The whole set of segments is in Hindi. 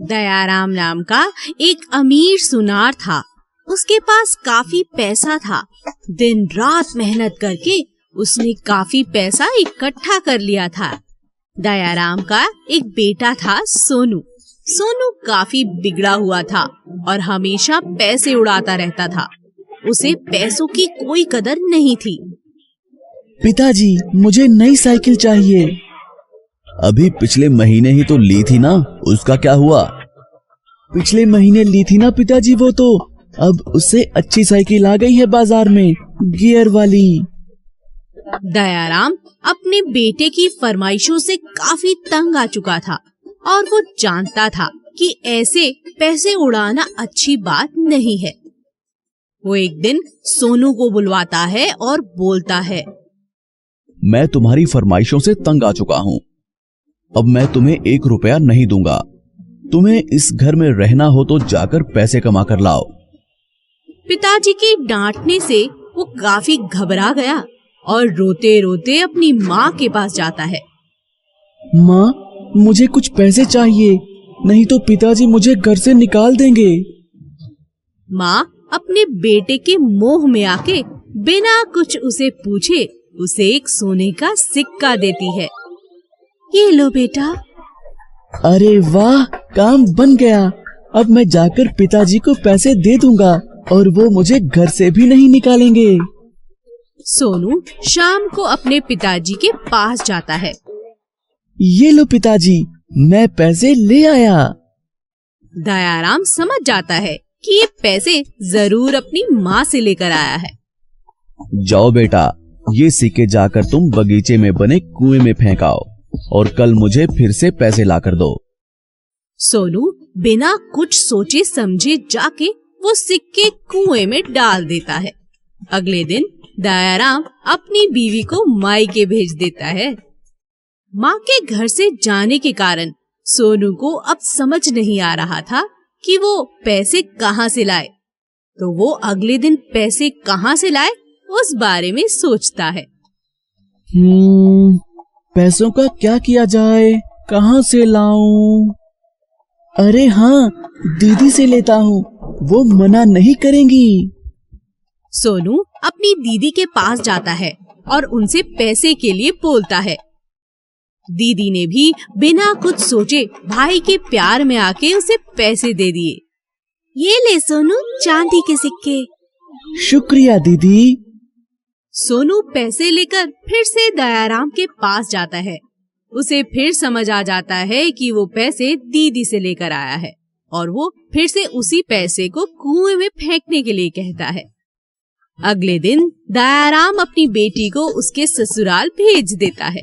दयाराम नाम का एक अमीर सुनार था। उसके पास काफी पैसा था। दिन रात मेहनत करके उसने काफी पैसा इकट्ठा कर लिया था। दयाराम का एक बेटा था सोनू। सोनू काफी बिगड़ा हुआ था और हमेशा पैसे उड़ाता रहता था। उसे पैसों की कोई कदर नहीं थी। पिताजी, मुझे नई साइकिल चाहिए। अभी पिछले महीने ही तो ली थी ना, उसका क्या हुआ? पिछले महीने ली थी ना पिताजी वो तो। अब उससे अच्छी साइकिल आ गई है बाजार में, गियर वाली। दयाराम अपने बेटे की फरमाइशों से काफी तंग आ चुका था और वो जानता था कि ऐसे पैसे उड़ाना अच्छी बात नहीं है। वो एक दिन सोनू को बुलवाता है और बोलता है, मैं तुम्हारी फरमाइशों से तंग आ चुका हूँ। अब मैं तुम्हें 1 रुपया नहीं दूंगा। तुम्हें इस घर में रहना हो तो जाकर पैसे कमा कर लाओ। पिताजी के डांटने से वो काफी घबरा गया और रोते रोते अपनी माँ के पास जाता है। माँ, मुझे कुछ पैसे चाहिए, नहीं तो पिताजी मुझे घर से निकाल देंगे। माँ अपने बेटे के मोह में आके बिना कुछ उसे पूछे उसे एक सोने का सिक्का देती है। ये लो बेटा। अरे वाह, काम बन गया। अब मैं जाकर पिताजी को पैसे दे दूंगा और वो मुझे घर से भी नहीं निकालेंगे। सोनू शाम को अपने पिताजी के पास जाता है। ये लो पिताजी, मैं पैसे ले आया। दयाराम समझ जाता है कि ये पैसे जरूर अपनी माँ से लेकर आया है। जाओ बेटा, ये सिक्के जाकर तुम बगीचे में बने कुएं में फेंकाओ और कल मुझे फिर से पैसे लाकर दो। सोनू बिना कुछ सोचे समझे जाके वो सिक्के कुएं में डाल देता है। अगले दिन दयाराम अपनी बीवी को मायके भेज देता है। माँ के घर से जाने के कारण सोनू को अब समझ नहीं आ रहा था कि वो पैसे कहाँ से लाए। तो वो अगले दिन पैसे कहाँ से लाए उस बारे में सोचता है। पैसों का क्या किया जाए, कहाँ से लाऊं? अरे हाँ, दीदी से लेता हूँ, वो मना नहीं करेंगी। सोनू अपनी दीदी के पास जाता है और उनसे पैसे के लिए बोलता है। दीदी ने भी बिना कुछ सोचे भाई के प्यार में आके उसे पैसे दे दिए। ये ले सोनू, चांदी के सिक्के। शुक्रिया दीदी। सोनू पैसे लेकर फिर से दयाराम के पास जाता है। उसे फिर समझ आ जाता है कि वो पैसे दीदी से लेकर आया है और वो फिर से उसी पैसे को कुएं में फेंकने के लिए कहता है। अगले दिन दयाराम अपनी बेटी को उसके ससुराल भेज देता है।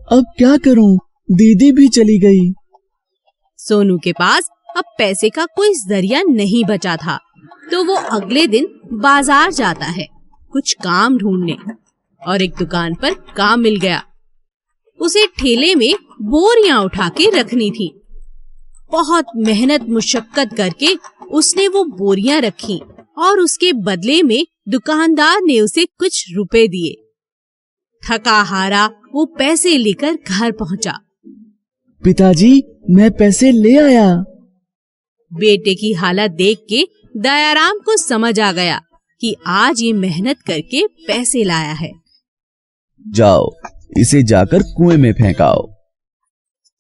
अब क्या करूं? दीदी भी चली गई। सोनू के पास अब पैसे का कोई जरिया नहीं बचा था, तो वो अगले दिन बाजार जाता है कुछ काम ढूंढने और एक दुकान पर काम मिल गया। उसे ठेले में बोरियां उठा के रखनी थी। बहुत मेहनत मुशक्कत करके उसने वो बोरियां रखी और उसके बदले में दुकानदार ने उसे कुछ रुपए दिए। थका हारा वो पैसे लेकर घर पहुंचा। पिताजी, मैं पैसे ले आया। बेटे की हालत देख के दयाराम को समझ आ गया कि आज ये मेहनत करके पैसे लाया है। जाओ, इसे जाकर कुएं में फेंकाओ।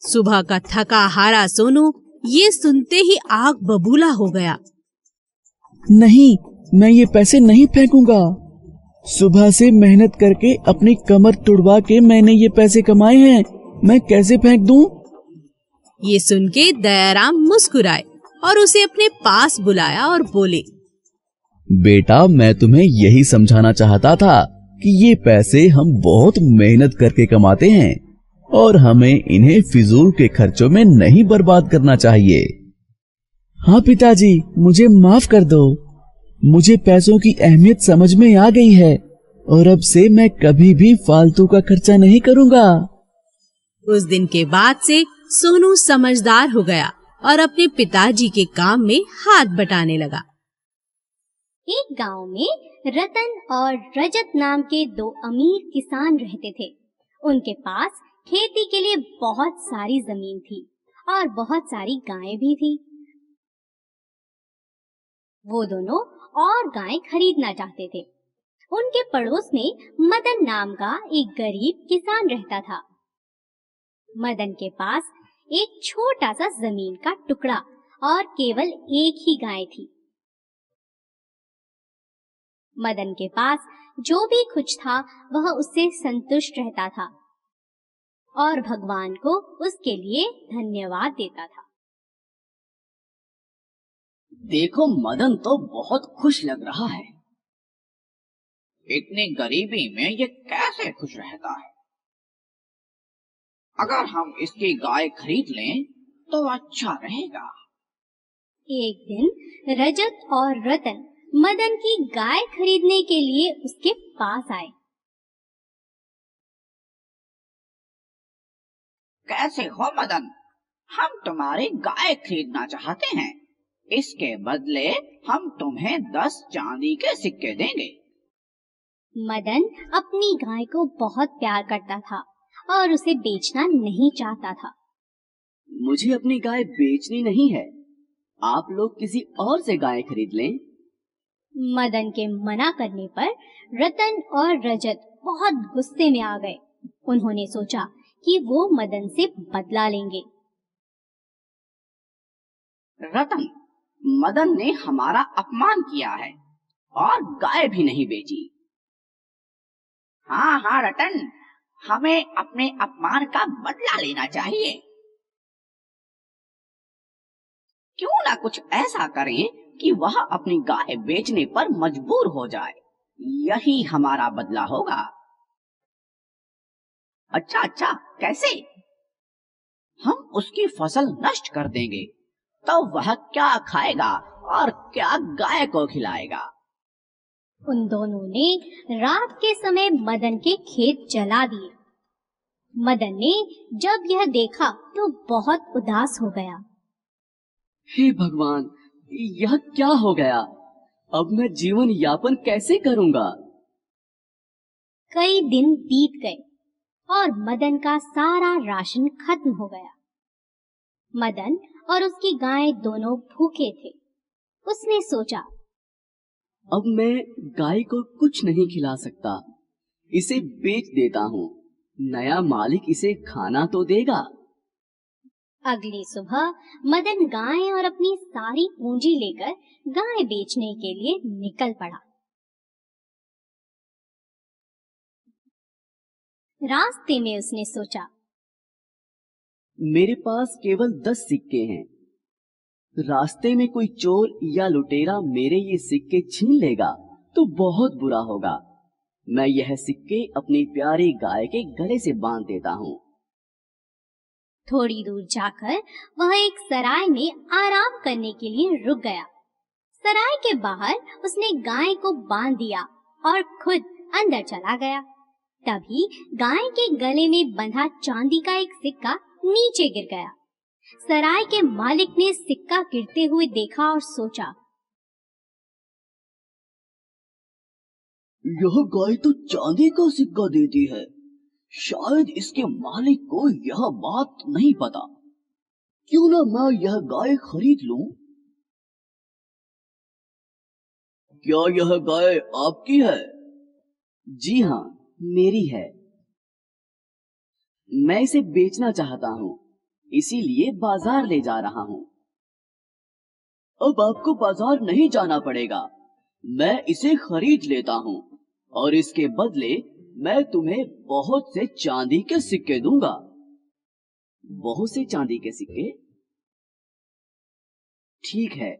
सुबह का थका हारा सोनू ये सुनते ही आग बबूला हो गया। नहीं, मैं ये पैसे नहीं फेंकूंगा। सुबह से मेहनत करके अपनी कमर तुड़वा के मैंने ये पैसे कमाए हैं, मैं कैसे फेंक दूं? ये सुन के दयाराम मुस्कुराए और उसे अपने पास बुलाया और बोले, बेटा, मैं तुम्हें यही समझाना चाहता था कि ये पैसे हम बहुत मेहनत करके कमाते हैं और हमें इन्हें फिजूल के खर्चों में नहीं बर्बाद करना चाहिए। हाँ पिताजी, मुझे माफ कर दो। मुझे पैसों की अहमियत समझ में आ गई है और अब से मैं कभी भी फालतू का खर्चा नहीं करूँगा। उस दिन के बाद से सोनू समझदार हो गया और अपने पिताजी के काम में हाथ बटाने लगा। एक गांव में रतन और रजत नाम के 2 अमीर किसान रहते थे। उनके पास खेती के लिए बहुत सारी जमीन थी और बहुत सारी गायें भी थी। वो दोनों और गायें खरीदना चाहते थे। उनके पड़ोस में मदन नाम का एक गरीब किसान रहता था। मदन के पास एक छोटा सा जमीन का टुकड़ा और केवल एक ही गाय थी। मदन के पास जो भी कुछ था वह उससे संतुष्ट रहता था और भगवान को उसके लिए धन्यवाद देता था। देखो, मदन तो बहुत खुश लग रहा है। इतनी गरीबी में ये कैसे खुश रहता है? अगर हम इसकी गाय खरीद लें तो अच्छा रहेगा। एक दिन रजत और रतन मदन की गाय खरीदने के लिए उसके पास आए। कैसे हो मदन? हम तुम्हारी गाय खरीदना चाहते हैं। इसके बदले हम तुम्हें 10 चांदी के सिक्के देंगे। मदन अपनी गाय को बहुत प्यार करता था और उसे बेचना नहीं चाहता था। मुझे अपनी गाय बेचनी नहीं है, आप लोग किसी और से गाय खरीद लें। मदन के मना करने पर रतन और रजत बहुत गुस्से में आ गए। उन्होंने सोचा कि वो मदन से बदला लेंगे। रतन, मदन ने हमारा अपमान किया है और गाय भी नहीं बेची। हाँ हाँ रतन, हमें अपने अपमान का बदला लेना चाहिए। क्यों ना कुछ ऐसा करें कि वह अपनी गाय बेचने पर मजबूर हो जाए। यही हमारा बदला होगा। अच्छा, कैसे? हम उसकी फसल नष्ट कर देंगे तो वह क्या खाएगा और क्या गाय को खिलाएगा? उन दोनों ने रात के समय मदन के खेत जला दिए। मदन ने जब यह देखा तो बहुत उदास हो गया। हे भगवान, यह क्या हो गया? अब मैं जीवन यापन कैसे करूंगा? कई दिन बीत गए और मदन का सारा राशन खत्म हो गया। मदन और उसकी गाय दोनों भूखे थे। उसने सोचा, अब मैं गाय को कुछ नहीं खिला सकता, इसे बेच देता हूँ। नया मालिक इसे खाना तो देगा। अगली सुबह मदन गाय और अपनी सारी पूंजी लेकर गाय बेचने के लिए निकल पड़ा। रास्ते में उसने सोचा, मेरे पास केवल 10 सिक्के हैं। रास्ते में कोई चोर या लुटेरा मेरे ये सिक्के छीन लेगा तो बहुत बुरा होगा। मैं यह सिक्के अपनी प्यारी गाय के गले से बांध देता हूँ। थोड़ी दूर जाकर वह एक सराय में आराम करने के लिए रुक गया। सराय के बाहर उसने गाय को बांध दिया और खुद अंदर चला गया। तभी गाय के गले में बंधा चांदी का एक सिक्का नीचे गिर गया। सराय के मालिक ने सिक्का गिरते हुए देखा और सोचा, यह गाय तो चांदी का सिक्का देती है। शायद इसके मालिक को यह बात नहीं पता। क्यों ना मैं यह गाय खरीद लूं? क्या यह गाय आपकी है? जी हाँ, मेरी है। मैं इसे बेचना चाहता हूँ, इसीलिए बाजार ले जा रहा हूँ। अब आपको बाजार नहीं जाना पड़ेगा, मैं इसे खरीद लेता हूँ और इसके बदले मैं तुम्हें बहुत से चांदी के सिक्के दूंगा। बहुत से चांदी के सिक्के? ठीक है,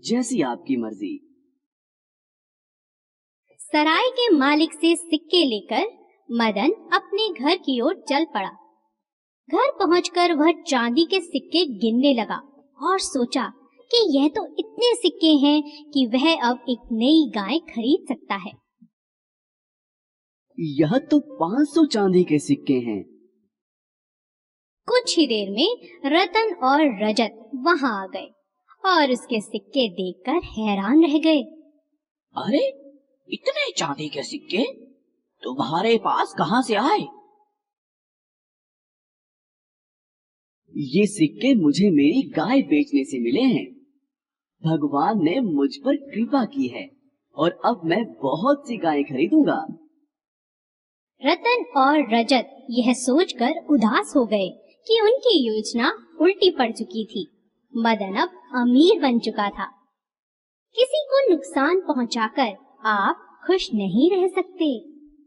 जैसी आपकी मर्जी। सराय के मालिक से सिक्के लेकर मदन अपने घर की ओर चल पड़ा। घर पहुंचकर वह चांदी के सिक्के गिनने लगा और सोचा कि यह तो इतने सिक्के हैं कि वह अब एक नई गाय खरीद सकता है। यह तो 500 चांदी के सिक्के हैं। कुछ ही देर में रतन और रजत वहां आ गए और उसके सिक्के देखकर हैरान रह गए। अरे, इतने चांदी के सिक्के तुम्हारे पास कहां से आए? ये सिक्के मुझे मेरी गाय बेचने से मिले हैं। भगवान ने मुझ पर कृपा की है और अब मैं बहुत सी गायें खरीदूंगा। रतन और रजत यह सोचकर उदास हो गए कि उनकी योजना उल्टी पड़ चुकी थी। मदन अब अमीर बन चुका था। किसी को नुकसान पहुंचाकर आप खुश नहीं रह सकते।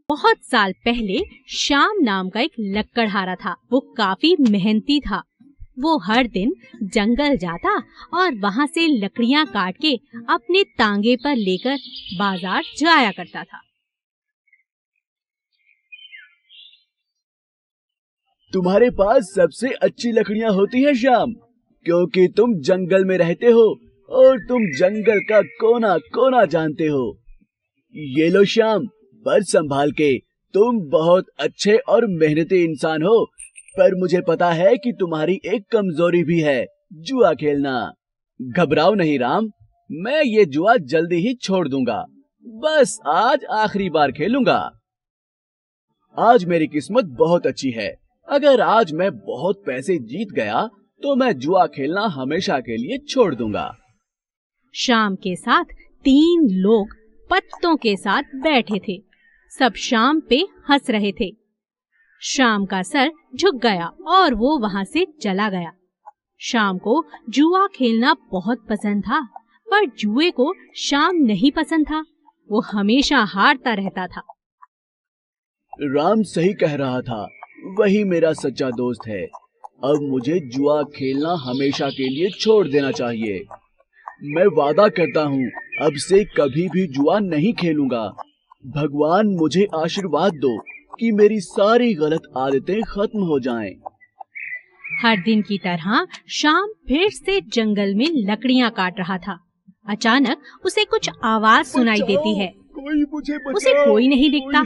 बहुत साल पहले श्याम नाम का एक लक्कड़हारा था। वो काफी मेहनती था। वो हर दिन जंगल जाता और वहाँ से लकड़ियाँ काट के अपने तांगे पर लेकर बाजार जाया करता था। तुम्हारे पास सबसे अच्छी लकड़ियाँ होती हैं श्याम, क्योंकि तुम जंगल में रहते हो और तुम जंगल का कोना कोना जानते हो। ये लो श्याम, पर संभाल के। तुम बहुत अच्छे और मेहनती इंसान हो, पर मुझे पता है कि तुम्हारी एक कमजोरी भी है, जुआ खेलना। घबराओ नहीं राम, मैं ये जुआ जल्दी ही छोड़ दूंगा। बस आज आखिरी बार खेलूंगा। आज मेरी किस्मत बहुत अच्छी है। अगर आज मैं बहुत पैसे जीत गया तो मैं जुआ खेलना हमेशा के लिए छोड़ दूंगा। शाम के साथ 3 लोग पत्तों के साथ बैठे थे। सब शाम पे हंस रहे थे। शाम का सर झुक गया और वो वहाँ से चला गया। शाम को जुआ खेलना बहुत पसंद था, पर जुए को शाम नहीं पसंद था। वो हमेशा हारता रहता था। राम सही कह रहा था, वही मेरा सच्चा दोस्त है। अब मुझे जुआ खेलना हमेशा के लिए छोड़ देना चाहिए। मैं वादा करता हूँ, अब से कभी भी जुआ नहीं खेलूंगा। भगवान मुझे आशीर्वाद दो कि मेरी सारी गलत आदतें खत्म हो जाएं। हर दिन की तरह शाम फिर से जंगल में लकड़ियाँ काट रहा था। अचानक उसे कुछ आवाज सुनाई देती है। कोई मुझे बचाओ, उसे कोई नहीं दिखता।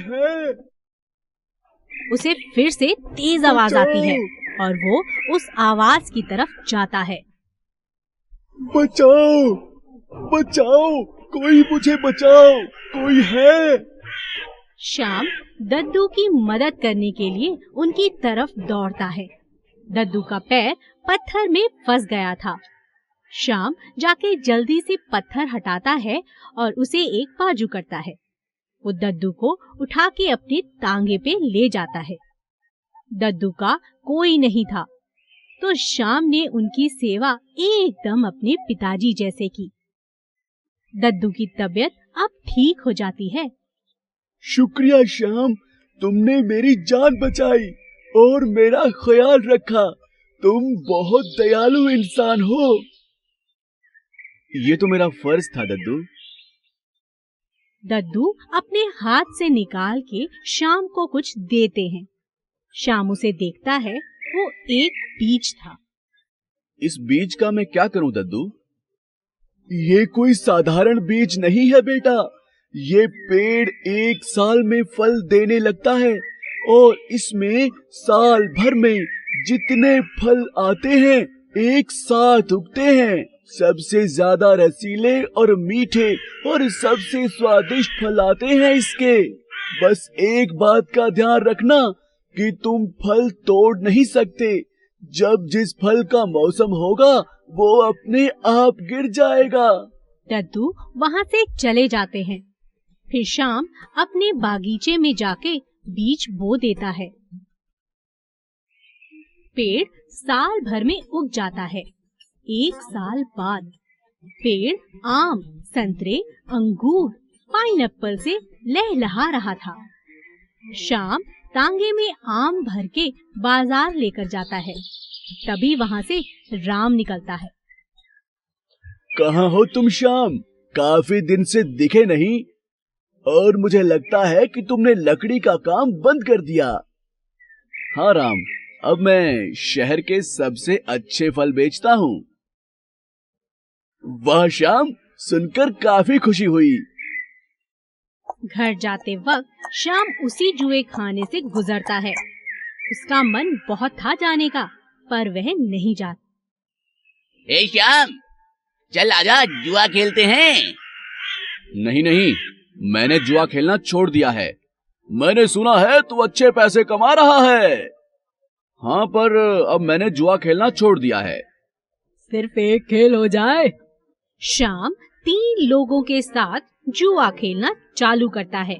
उसे फिर से तेज आवाज आती है और वो उस आवाज की तरफ जाता है। बचाओ, बचाओ, कोई मुझे बचाओ, कोई है। श्याम दद्दू की मदद करने के लिए उनकी तरफ दौड़ता है। दद्दू का पैर पत्थर में फंस गया था। श्याम जाके जल्दी से पत्थर हटाता है और उसे एक बाजू करता है। वो दद्दू को उठा के अपने तांगे पे ले जाता है। दद्दू का कोई नहीं था, तो श्याम ने उनकी सेवा एकदम अपने पिताजी जैसे की। दद्दू की तबीयत अब ठीक हो जाती है। शुक्रिया श्याम, तुमने मेरी जान बचाई और मेरा ख्याल रखा। तुम बहुत दयालु इंसान हो। ये तो मेरा फर्ज था दद्दू। दद्दू अपने हाथ से निकाल के श्याम को कुछ देते हैं। श्याम उसे देखता है। वो एक बीज था। इस बीज का मैं क्या करूं दद्दू? ये कोई साधारण बीज नहीं है बेटा। ये पेड़ 1 साल में फल देने लगता है और इसमें साल भर में जितने फल आते हैं एक साथ उगते हैं। सबसे ज्यादा रसीले और मीठे और सबसे स्वादिष्ट फल आते हैं इसके। बस एक बात का ध्यान रखना कि तुम फल तोड़ नहीं सकते। जब जिस फल का मौसम होगा वो अपने आप गिर जाएगा। दद्दू वहाँ से चले जाते हैं। फिर श्याम अपने बागीचे में जाके बीज बो देता है। पेड़ साल भर में उग जाता है। 1 साल बाद पेड़ आम, संतरे, अंगूर, पाइनएप्पल से लहलहा रहा था। श्याम तांगे में आम भर के बाजार लेकर जाता है। तभी वहाँ से राम निकलता है। कहाँ हो तुम श्याम? काफी दिन से दिखे नहीं और मुझे लगता है कि तुमने लकड़ी का काम बंद कर दिया। हाँ राम, अब मैं शहर के सबसे अच्छे फल बेचता हूँ। वाह श्याम, सुनकर काफी खुशी हुई। घर जाते वक्त श्याम उसी जुए खाने से गुजरता है। उसका मन बहुत था जाने का, पर वह नहीं जाता। ए श्याम, चल आजा, जुआ खेलते हैं। नहीं नहीं, मैंने जुआ खेलना छोड़ दिया है। मैंने सुना है तू अच्छे पैसे कमा रहा है। हाँ, पर अब मैंने जुआ खेलना छोड़ दिया है। सिर्फ एक खेल हो जाए। श्याम 3 लोगों के साथ जुआ खेलना चालू करता है।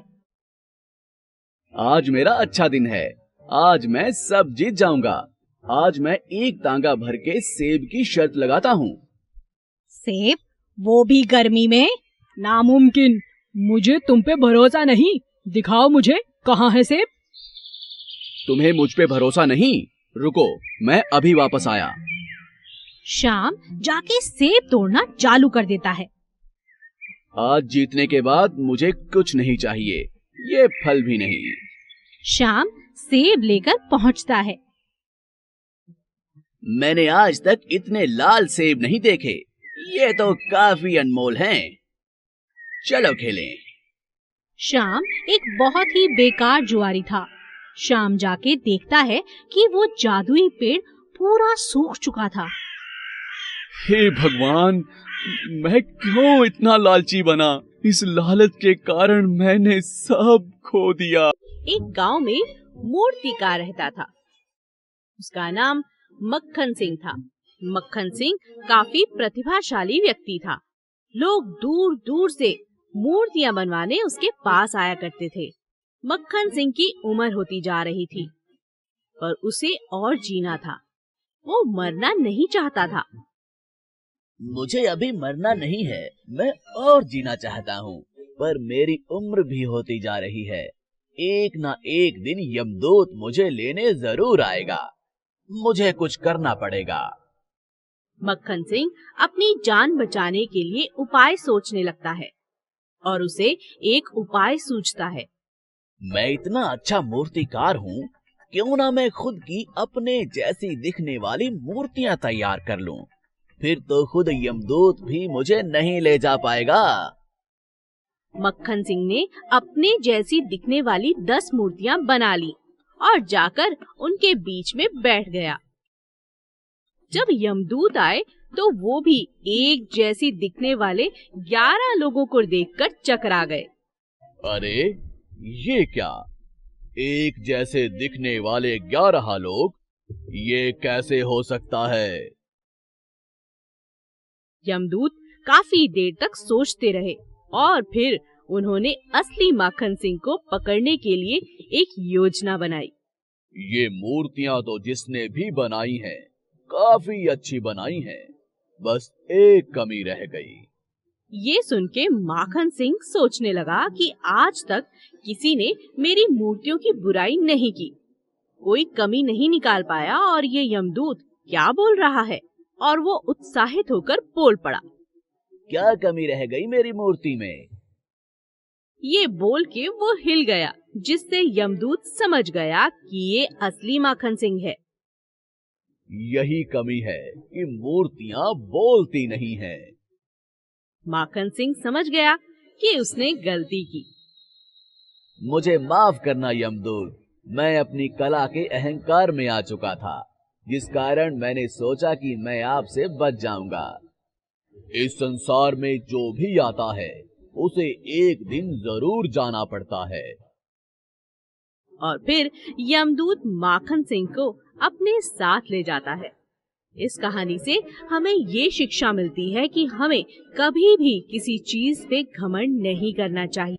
आज मेरा अच्छा दिन है। आज मैं सब जीत जाऊंगा। आज मैं एक तांगा भर के सेब की शर्त लगाता हूँ। सेब, वो भी गर्मी में? नामुमकिन। मुझे तुम पे भरोसा नहीं। दिखाओ मुझे, कहाँ है सेब? तुम्हें मुझ पे भरोसा नहीं? रुको, मैं अभी वापस आया। श्याम जाके सेब तोड़ना चालू कर देता है। आज जीतने के बाद मुझे कुछ नहीं चाहिए, ये फल भी नहीं। श्याम सेब लेकर पहुंचता है। मैंने आज तक इतने लाल सेब नहीं देखे। ये तो काफी अनमोल हैं। चलो खेलें। श्याम एक बहुत ही बेकार जुआरी था। श्याम जाके देखता है कि वो जादुई पेड़ पूरा सूख चुका था। हे भगवान, मैं क्यों इतना लालची बना? इस लालच के कारण मैंने सब खो दिया। एक गांव में मूर्तिकार रहता था। उसका नाम मक्खन सिंह था। मक्खन सिंह काफी प्रतिभाशाली व्यक्ति था। लोग दूर दूर से मूर्तियां बनवाने उसके पास आया करते थे। मक्खन सिंह की उम्र होती जा रही थी, पर उसे और जीना था। वो मरना नहीं चाहता था। मुझे अभी मरना नहीं है, मैं और जीना चाहता हूँ, पर मेरी उम्र भी होती जा रही है। एक ना एक दिन यमदूत मुझे लेने जरूर आएगा। मुझे कुछ करना पड़ेगा। मक्खन सिंह अपनी जान बचाने के लिए उपाय सोचने लगता है और उसे एक उपाय सूझता है। मैं इतना अच्छा मूर्तिकार हूँ, क्यों ना मैं खुद की अपने जैसी दिखने वाली मूर्तियाँ तैयार कर लूं। फिर तो खुद यमदूत भी मुझे नहीं ले जा पाएगा। मक्खन सिंह ने अपने जैसी दिखने वाली 10 मूर्तियां बना ली और जाकर उनके बीच में बैठ गया। जब यमदूत आए तो वो भी एक जैसी दिखने वाले 11 लोगों को देखकर चकरा गए। अरे ये क्या, एक जैसे दिखने वाले 11 लोग, ये कैसे हो सकता है? यमदूत काफी देर तक सोचते रहे और फिर उन्होंने असली माखन सिंह को पकड़ने के लिए एक योजना बनाई। ये मूर्तियां तो जिसने भी बनाई हैं, काफी अच्छी बनाई हैं, बस एक कमी रह गई। ये सुन के माखन सिंह सोचने लगा कि आज तक किसी ने मेरी मूर्तियों की बुराई नहीं की, कोई कमी नहीं निकाल पाया और ये यमदूत क्या बोल रहा है, और वो उत्साहित होकर बोल पड़ा। क्या कमी रह गई मेरी मूर्ति में? ये बोल के वो हिल गया, जिससे यमदूत समझ गया कि ये असली माखन सिंह है। यही कमी है कि मूर्तियां बोलती नहीं हैं। माखन सिंह समझ गया कि उसने गलती की। मुझे माफ करना यमदूत, मैं अपनी कला के अहंकार में आ चुका था, जिस कारण मैंने सोचा कि मैं आपसे बच जाऊंगा। इस संसार में जो भी आता है उसे एक दिन जरूर जाना पड़ता है। और फिर यमदूत माखन सिंह को अपने साथ ले जाता है। इस कहानी से हमें ये शिक्षा मिलती है कि हमें कभी भी किसी चीज पे घमंड नहीं करना चाहिए।